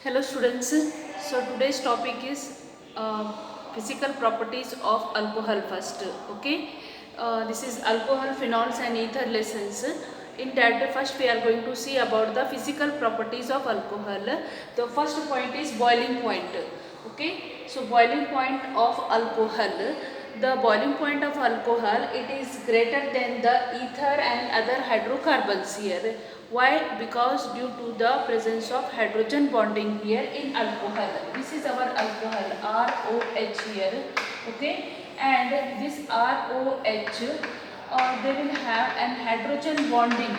Hello students, so today's topic is physical properties of alcohol first. Okay, this is alcohol, phenols and ether lessons. In that first we are going to see about the physical properties of alcohol. The first point is boiling point. Okay, so boiling point of alcohol. The boiling point of alcohol, it is greater than the ether and other hydrocarbons here. Why? Because due to the presence of hydrogen bonding here in alcohol. This is our alcohol ROH here. Okay, and this ROH, they will have an hydrogen bonding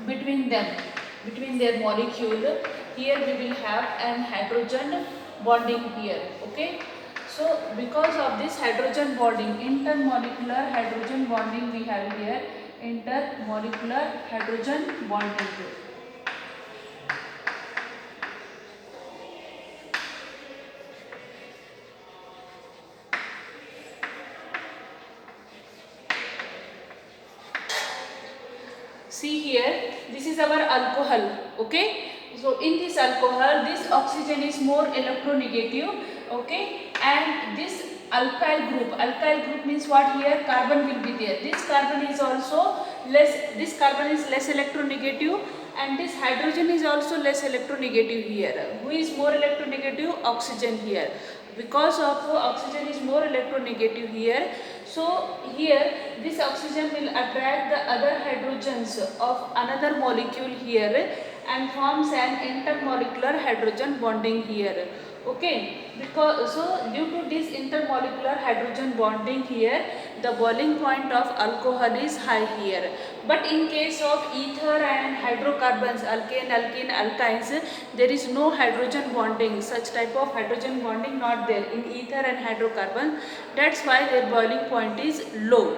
between them, between their molecule. Here we will have an hydrogen bonding here. Okay, so because of this hydrogen bonding, intermolecular hydrogen bonding we have here, intermolecular hydrogen bonding. See here, this is our alcohol. Okay, so in this alcohol, this oxygen is more electronegative. Okay, and this alkyl group means what? Here carbon will be there. This carbon is also less, this carbon is less electronegative, and this hydrogen is also less electronegative here. Who is more electronegative? Oxygen here. Because of oxygen is more electronegative here, so here this oxygen will attract the other hydrogens of another molecule here and forms an intermolecular hydrogen bonding here. Okay, because so due to this intermolecular hydrogen bonding here, the boiling point of alcohol is high here. But in case of ether and hydrocarbons, alkane, alkene, alkynes, there is no hydrogen bonding. Such type of hydrogen bonding not there in ether and hydrocarbon. That's why their boiling point is low.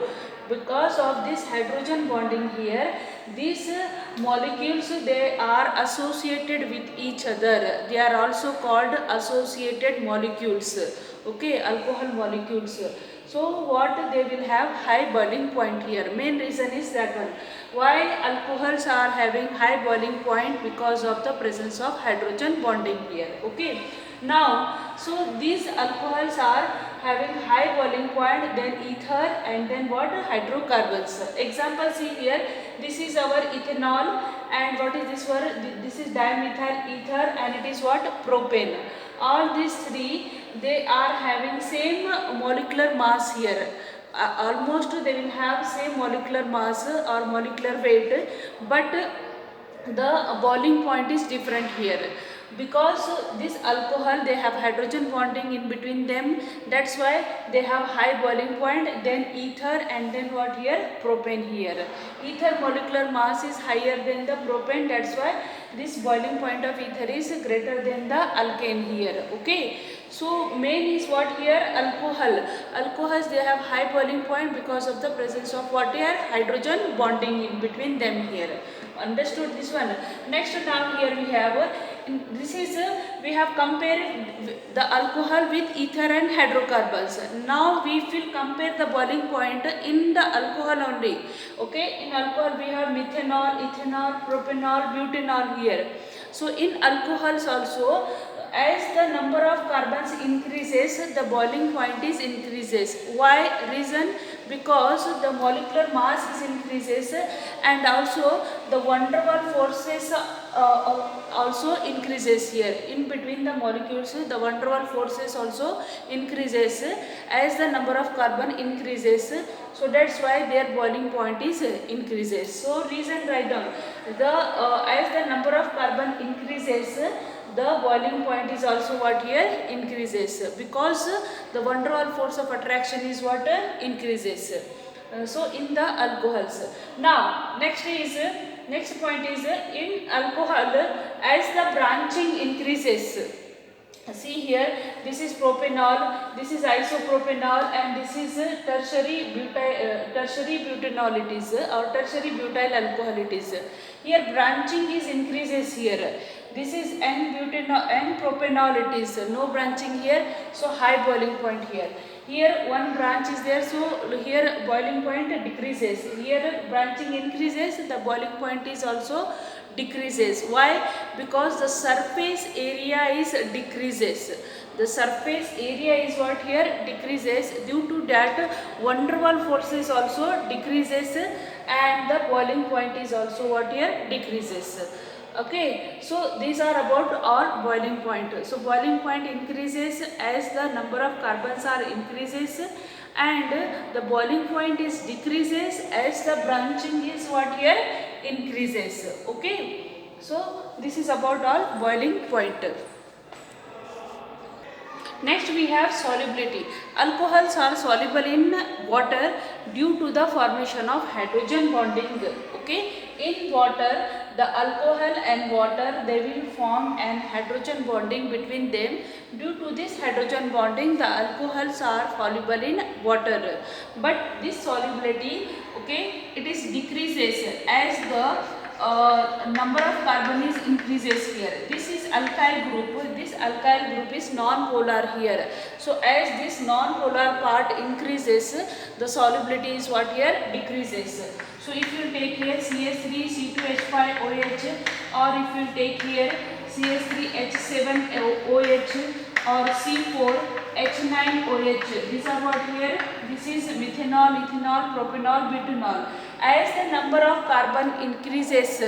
Because of this hydrogen bonding here, these molecules, they are associated with each other. They are also called associated molecules. Okay, alcohol molecules. So what they will have? High boiling point here. Main reason is that one. Why alcohols are having high boiling point? Because of the presence of hydrogen bonding here. Okay. Now, so these alcohols are having high boiling point, then ether, and then what? Hydrocarbons. Example, see here, this is our ethanol, and what is this for? This is dimethyl ether, and it is what? Propane. All these three, they are having same molecular mass here. Almost they will have same molecular mass or molecular weight, but the boiling point is different here. Because this alcohol, they have hydrogen bonding in between them, that's why they have high boiling point. Then ether, and then what here? Propane here. Ether molecular mass is higher than the propane, that's why this boiling point of ether is greater than the alkane here. Okay, so main is what here? Alcohol. Alcohols, they have high boiling point because of the presence of what here? Hydrogen bonding in between them here. Understood this one? Next, now here we have this is we have compared the alcohol with ether and hydrocarbons. Now we will compare the boiling point in the alcohol only. Okay, in alcohol we have methanol, ethanol, propanol, butanol here. So in alcohols also, as the number of carbons increases, the boiling point is increases. Why? Reason? Because the molecular mass is increases, and also the van der Waals forces also increases here. In between the molecules, the van der Waals forces also increases as the number of carbon increases. So that's why their boiling point is increases. So reason, write down. The as the number of carbon increases, the boiling point is also what here? Increases, because the van der Waals force of attraction is what? Increases. So in the alcohols. Now next point is in alcohol, as the branching increases. See here, this is propanol, this is isopropanol, and this is tertiary butanol it is, or tertiary butyl alcohol it is. Here branching is increases here. This is N-propanol it is, no branching here, so high boiling point here. Here one branch is there, so here boiling point decreases. Here branching increases, the boiling point is also decreases. Why? Because the surface area is decreases. The surface area is what here decreases. Due to that, van der Waals forces also decreases, and the boiling point is also what here decreases. Okay, so these are about our boiling point. So boiling point increases as the number of carbons are increases, and the boiling point is decreases as the branching is what here increases. Okay, so this is about our boiling point. Next we have solubility. Alcohols are soluble in water due to the formation of hydrogen bonding. Okay, in water the alcohol and water, they will form an hydrogen bonding between them. Due to this hydrogen bonding, the alcohols are soluble in water. But this solubility, okay, it is decreases as the number of carbon is increases here. This is alkyl group. This alkyl group is non-polar here. So as this non-polar part increases, the solubility is what here decreases. So if you take here CH3 C2H5OH, or if you take here CH3H7OH or C4H9OH, these are what here. This is methanol, ethanol, propanol, butanol. As the number of carbon increases,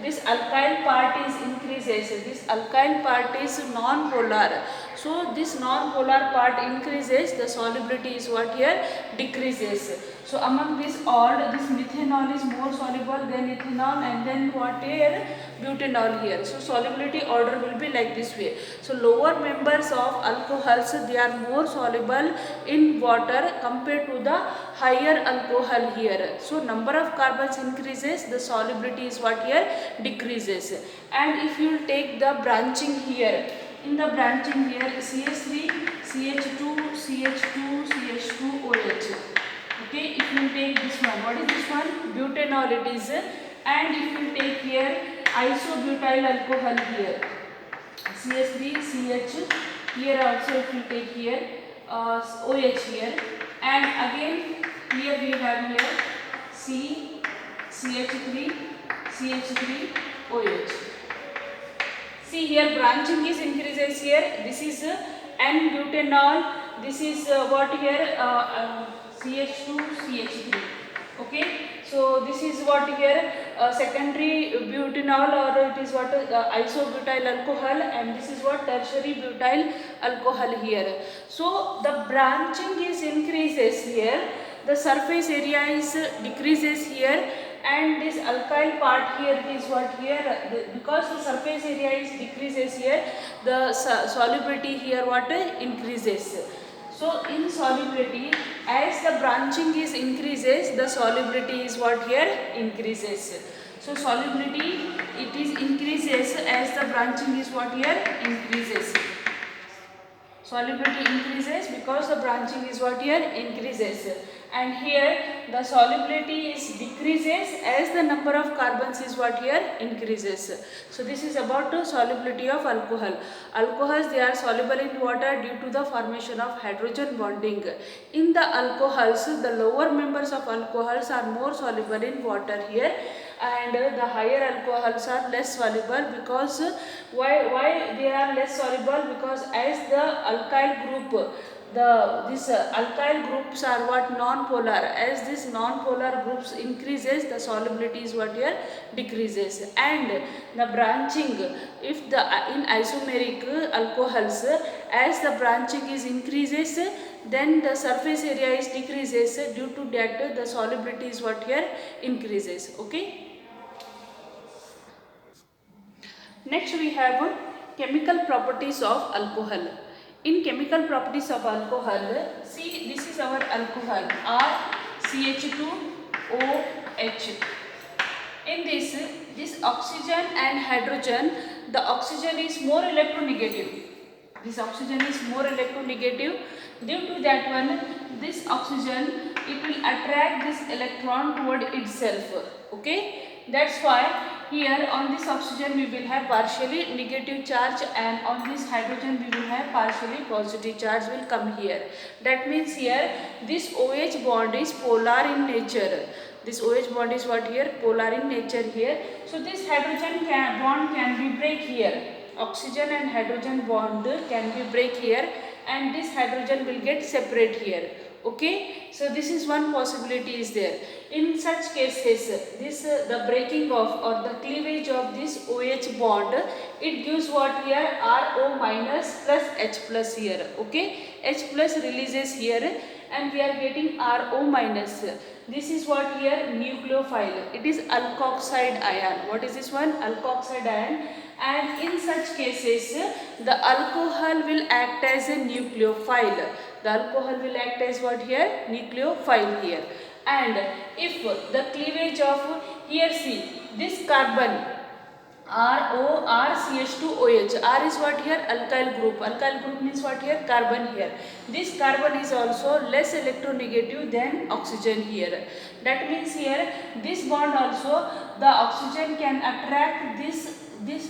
this alkyl part is increases. This alkyl part is non-polar. So this non-polar part increases, the solubility is what here decreases. So among this all, this methanol is more soluble than ethanol, and then what here butanol here. So solubility order will be like this way. So lower members of alcohols, they are more soluble in water compared to the higher alcohol here. So number of carbons increases, the solubility is what here decreases. And if you take the branching here, in the branching here CH3 CH2 CH2 CH2OH. Okay, if you take this one, what is this one? Butanol it is. And if you take here isobutyl alcohol here, CH3 CH, here also if you take here OH here, and again here we have here C CH3 CH3 OH. See here branching is increases here. This is N-butanol. This is what here CH2 CH3. Okay, so this is what here secondary butanol, or it is what isobutyl alcohol, and this is what tertiary butyl alcohol here. So the branching is increases here, the surface area is decreases here, and this alkyl part here is what here, because the surface area is decreases here, the solubility here what increases. So in solubility, as the branching is increases, the solubility is what here increases. So solubility it is increases as the branching is what here increases. Solubility increases because the branching is what here increases, and here the solubility is decreases as the number of carbons is what here increases. So this is about the solubility of alcohol. Alcohols, they are soluble in water due to the formation of hydrogen bonding. In the alcohols, the lower members of alcohols are more soluble in water here, and the higher alcohols are less soluble. Because why they are less soluble? Because as the alkyl group, these alkyl groups are what non-polar. As this non-polar groups increases, the solubility is what here decreases. And the branching, if the in isomeric alcohols, as the branching is increases, then the surface area is decreases. Due to that, the solubility is what here increases. Okay. Next we have chemical properties of alcohol. In chemical properties of alcohol, see this is our alcohol RCH2OH. In this oxygen and hydrogen, the oxygen is more electronegative. This oxygen is more electronegative. Due to that one, this oxygen, it will attract this electron toward itself. Okay, that's why here on this oxygen we will have partially negative charge, and on this hydrogen we will have partially positive charge will come here. That means here this OH bond is polar in nature. This OH bond is what here? Polar in nature here. So this hydrogen bond can be break here. Oxygen and hydrogen bond can be break here, and this hydrogen will get separate here. Okay, so this is one possibility is there. In such cases, this the breaking of or the cleavage of this OH bond, it gives what here? RO minus plus H plus here. Okay, H plus releases here, and we are getting RO minus. This is what here? Nucleophile. It is alkoxide ion. What is this one? Alkoxide ion. And in such cases, the alcohol will act as a nucleophile. The alcohol will act as what here? Nucleophile here. And if the cleavage of here, see this carbon RORCH2OH. R is what here? Alkyl group. Alkyl group means what here? Carbon here. This carbon is also less electronegative than oxygen here. That means here this bond also, the oxygen can attract this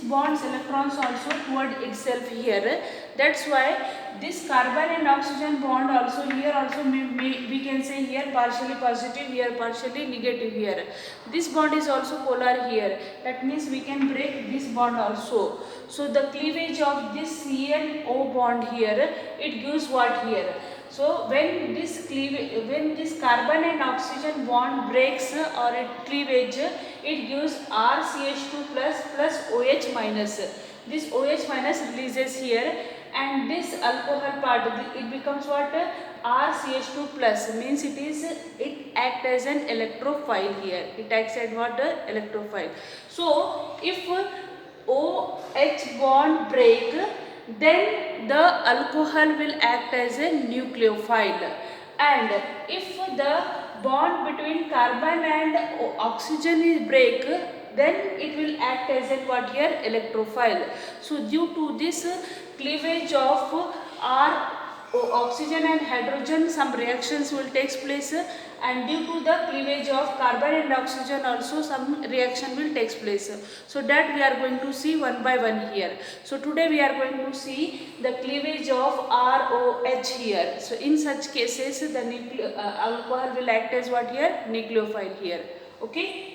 bond's electrons also toward itself here. That's why this carbon and oxygen bond also here also we can say here partially positive, here partially negative here. This bond is also polar here. That means we can break this bond also. So the cleavage of this CNO bond here, it gives what here? So when this carbon and oxygen bond breaks or it cleavage, it gives RCH2 plus OH minus. This OH minus releases here, and this alcohol part, it becomes what? RCH2 plus, means it acts as an electrophile here. It acts as what? Electrophile. So if OH bond break, then the alcohol will act as a nucleophile, and if the bond between carbon and oxygen is break, then it will act as a what here? Electrophile. So due to this cleavage of oxygen and hydrogen, some reactions will take place, and due to the cleavage of carbon and oxygen also some reaction will take place. So that we are going to see one by one here. So today we are going to see the cleavage of ROH here. So in such cases the alcohol will act as what here? Nucleophile here. Okay.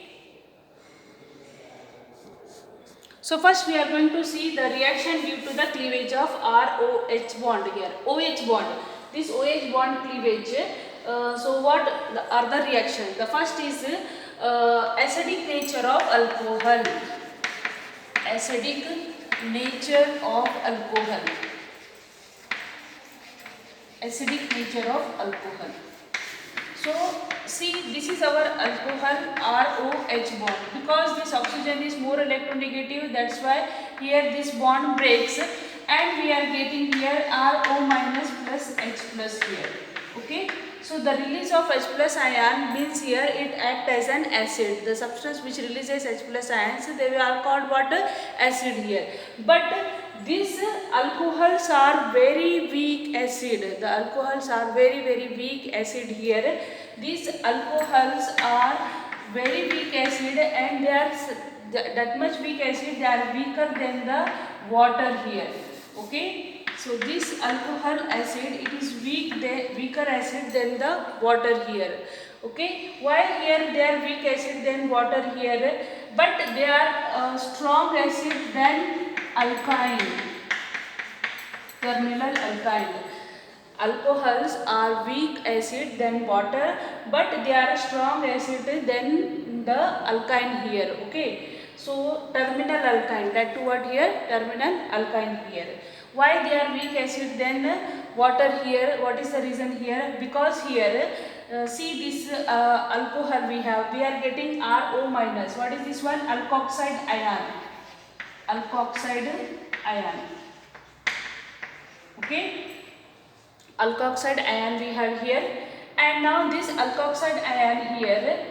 So first we are going to see the reaction due to the cleavage of ROH bond here. OH bond. This OH bond cleavage. So what are the reactions? The first is acidic nature of alcohol. Acidic nature of alcohol. Acidic nature of alcohol. So see, this is our alcohol ROH bond. Because this oxygen is more electronegative, that's why here this bond breaks, and we are getting here RO minus plus H plus here. Okay. So the release of H plus ion means here it acts as an acid. The substance which releases H plus ions, they are called what? Acid here. But these alcohols are very weak acid. The alcohols are very weak acid here. These alcohols are very weak acid, and they are that much weak acid, they are weaker than the water here. Okay. So this alcohol acid, it is weaker acid than the water here. Okay. Why here they are weak acid than water here? But they are strong acid than alkyne. Terminal alkyne. Alcohols are weak acid than water, but they are strong acid than the alkyne here. Okay. So terminal alkyne, that to what here? Terminal alkyne here. Why they are weak acid than water here? What is the reason here? Because here see this alcohol we are getting RO minus. What is this one? Alkoxide ion. Alkoxide ion. Okay. Alkoxide ion we have here, and now this alkoxide ion here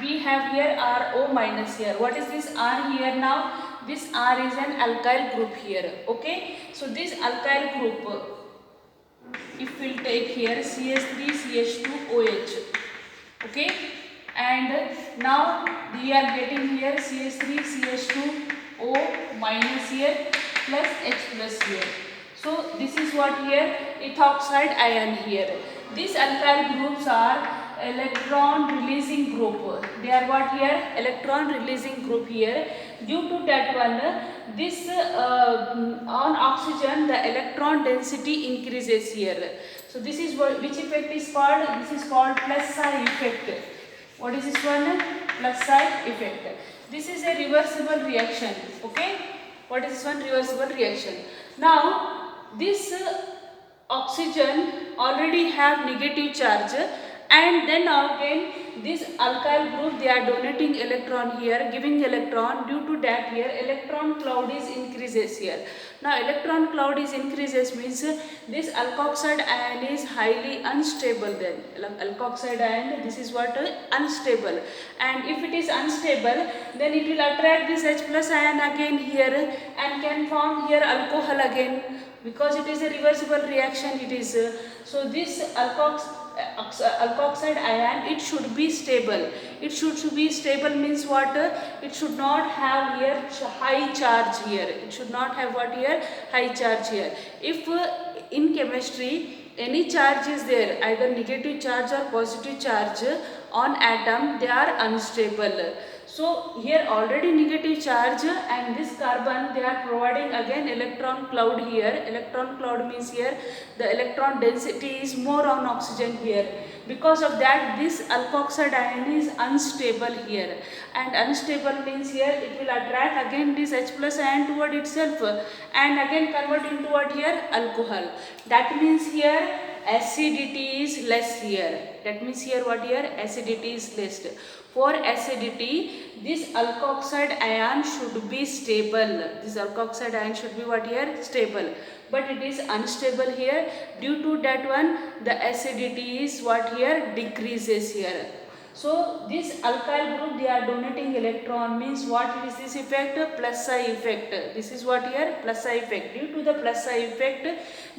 we have here RO minus here. What is this R here now? This R is an alkyl group here. Okay. So this alkyl group, if we'll take here CH3 CH2 OH. Okay. and now we are getting here CH3 CH2 O minus here plus H plus here. So this is what here, ethoxide ion here. These alkyl groups are electron releasing group. They are what here, electron releasing group here. Due to that one, this on oxygen the electron density increases here. So this is what, which effect is called, this is called plus psi effect. What is this one? Plus psi effect. This is a reversible reaction. Okay, what is this one? Reversible reaction. Now this oxygen already have negative charge, and then again this alkyl group they are donating electron here, giving electron. Due to that here electron cloud is increases here. Now electron cloud is increases means this alkoxide ion is highly unstable. Then alkoxide ion, this is what, unstable, and if it is unstable then it will attract this H plus ion again here and can form here alcohol again, because it is a reversible reaction. It is so this alkoxide ion, it should be stable. It should be stable means what, it should not have here high charge here. It should not have what here, high charge here. If in chemistry any charge is there, either negative charge or positive charge on atom, they are unstable. So here already negative charge, and this carbon they are providing again electron cloud here. Electron cloud means here the electron density is more on oxygen here. Because of that this alkoxide ion is unstable here, and unstable means here it will attract again this H plus ion toward itself and again convert into what here, alcohol. That means here acidity is less here. That means here what here, acidity is less. For acidity this alkoxide ion should be stable. This alkoxide ion should be what here, stable, but it is unstable here. Due to that one the acidity is what here, decreases here. So this alkyl group they are donating electron means what is this effect, plus psi effect. This is what here, plus psi effect. Due to the plus psi effect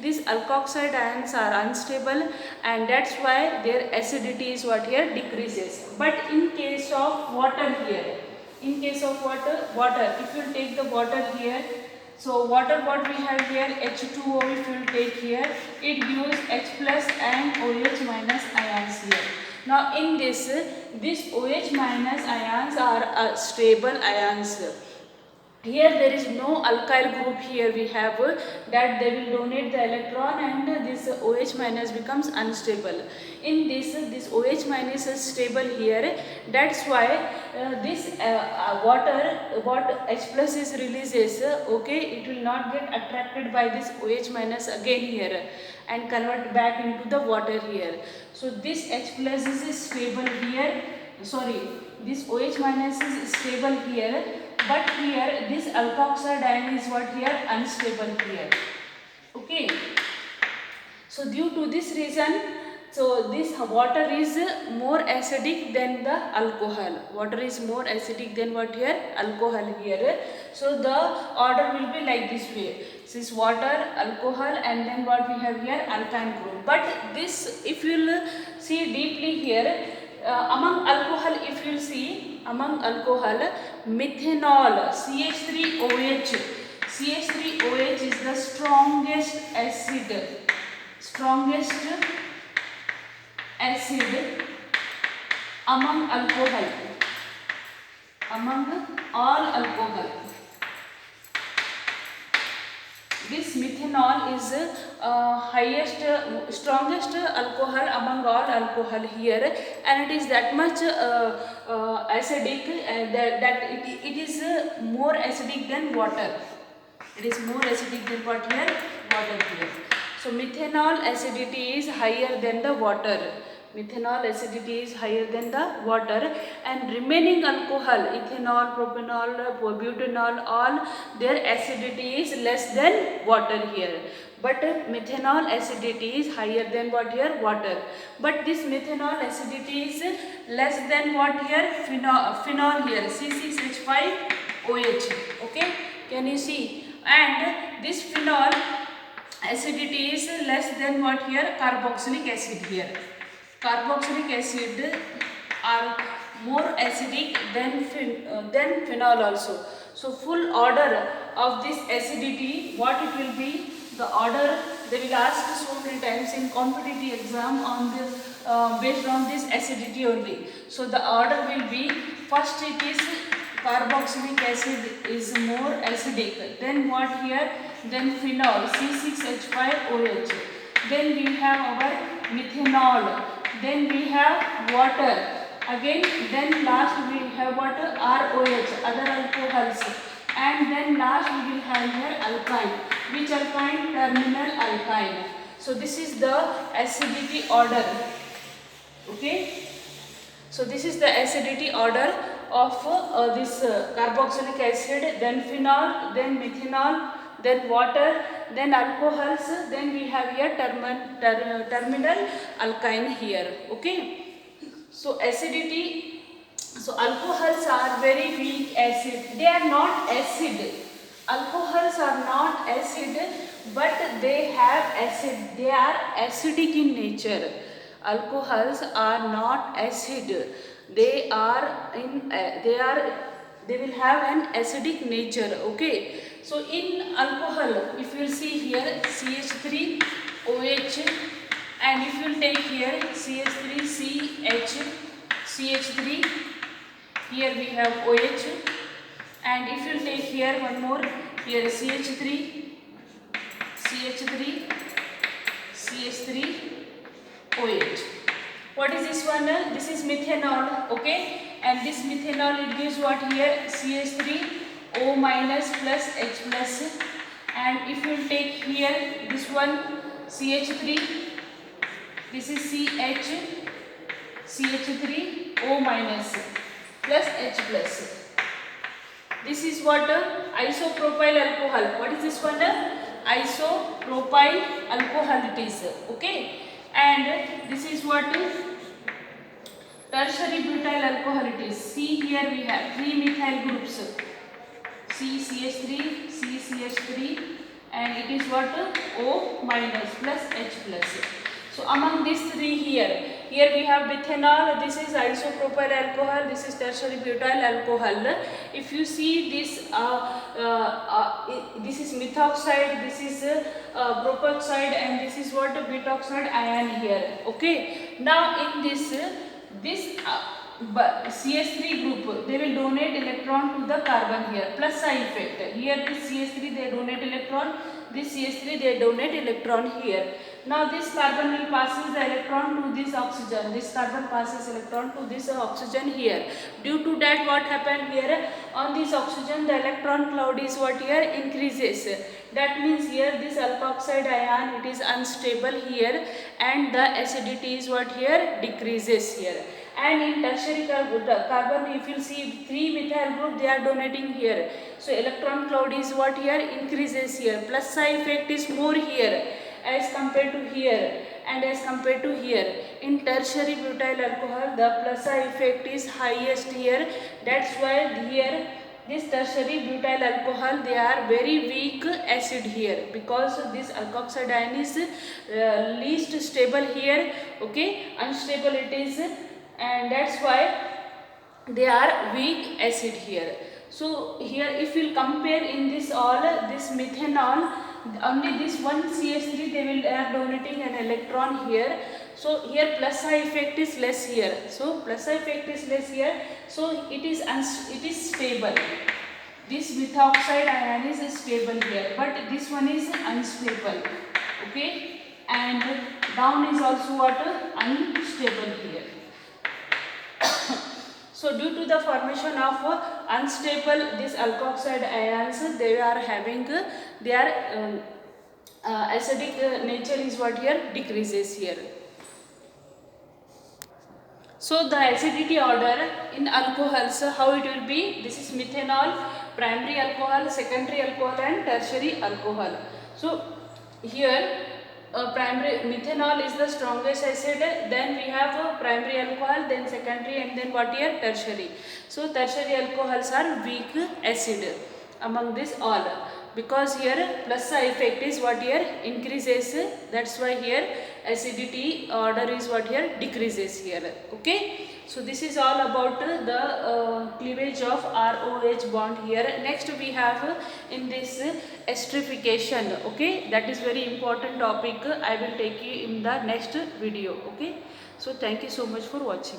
these alkoxide ions are unstable, and that's why their acidity is what here, decreases. But in case of water here, in case of water, if you take the water here, so water what we have here, H2O if you take here, it gives H plus and OH minus ions here. Now in this OH minus ions are stable ions. Here there is no alkyl group here we have, that they will donate the electron and this OH minus becomes unstable. In this OH minus is stable here. That's why this water, what H plus is releases, okay, it will not get attracted by this OH minus again here and convert back into the water here. So this H plus is stable here, sorry, this OH minus is stable here, but here this alkoxide ion is what here, unstable here. Okay, so due to this reason, so this water is more acidic than the alcohol. Water is more acidic than what here, alcohol here. So the order will be like this way. This is water, alcohol, and then what we have here, alkyne group. But this, if you will see deeply here, among alcohol, if you see among alcohol, methanol, CH3OH. CH3OH is the strongest acid among alcohol, among all alcohol. This methanol is strongest alcohol among all alcohol here, and it is that much acidic that it is more acidic than water. It is more acidic than what here, water here. So methanol acidity is higher than the water. Methanol acidity is higher than the water, and remaining alcohol, ethanol, propanol, butanol, all their acidity is less than water here. But methanol acidity is higher than what here, water. But this methanol acidity is less than what here, phenol here, C6H5OH. Okay, can you see? And this phenol acidity is less than what here, carboxylic acid here. Carboxylic acid are more acidic than phenol also. So full order of this acidity, what it will be, the order they will ask so many times in competitive exam on the based on this acidity only. So the order will be, first it is carboxylic acid is more acidic, then what here, then phenol C6H5OH, then we have our methanol, then we have water, again then last we have what, ROH, other alcohols, and then last we will have here alkyne. Which alkyne? Terminal alkyne. So this is the acidity order. Okay, so this is the acidity order of this carboxylic acid, then phenol, then methanol, then water, then alcohols, then we have here terminal alkyne here. Okay, so acidity, so alcohols are very weak acid, they are not acid, alcohols are not acid, but they have acid, they are acidic in nature. Alcohols are not acid, they will have an acidic nature. Okay, so in alcohol, if you will see here CH3OH, and if you will take here CH3 here we have OH, and if you will take here one more, here CH3OH. What is this one? This is methanol. Okay, and this methanol, it gives what here, CH3O minus plus H plus, and if you take here this one CH3, this is CH3O minus plus H plus. This is what, isopropyl alcohol. What is this one? Isopropyl alcohol it is. Okay, and this is what, tertiary butyl alcohol it is. See here we have 3 methyl groups, CCH3, and it is what, O minus plus H plus. So among these three here we have methanol, this is isopropyl alcohol, this is tertiary butyl alcohol. If you see this, this is methoxide, this is propoxide, and this is what, butoxide ion here. Okay, now in this CH3 group, they will donate electron to the carbon here, plus psi effect. Here this CH3 they donate electron, this CH3 they donate electron here. Now this carbon will passes the electron to this oxygen, this carbon passes electron to this oxygen here. Due to that, what happened here, on this oxygen the electron cloud is what here, increases. That means here this alkoxide ion, it is unstable here, and the acidity is what here, decreases here. And in tertiary carbon, if you see 3 methyl group, they are donating here. So electron cloud is what here, increases here. Plus psi effect is more here as compared to here and as compared to here. In tertiary butyl alcohol, the plus psi effect is highest here. That's why here this tertiary butyl alcohol, they are very weak acid here, because this alkoxide ion is least stable here. Okay, unstable it is, and that's why they are weak acid here. So here if we compare in this all, this methanol, only this one CH3 they will are donating an electron here. So here plus psi effect is less here. So plus psi effect is less here. So it is stable. This methoxide ion is stable here, but this one is unstable. Okay, and down is also what, unstable here. So due to the formation of unstable this alkoxide ions, they are having their acidic nature is what here, decreases here. So the acidity order in alcohols, how it will be? This is methanol, primary alcohol, secondary alcohol, and tertiary alcohol. So here primary methanol is the strongest acid, then we have primary alcohol, then secondary, and then what here, tertiary. So tertiary alcohols are weak acid among this all, because here plus psi effect is what here, increases. That's why here acidity order is what here, decreases here. Okay, So this is all about the cleavage of ROH bond here. Next we have in this esterification. Okay, that is very important topic. I will take you in the next video. Okay, so thank you so much for watching.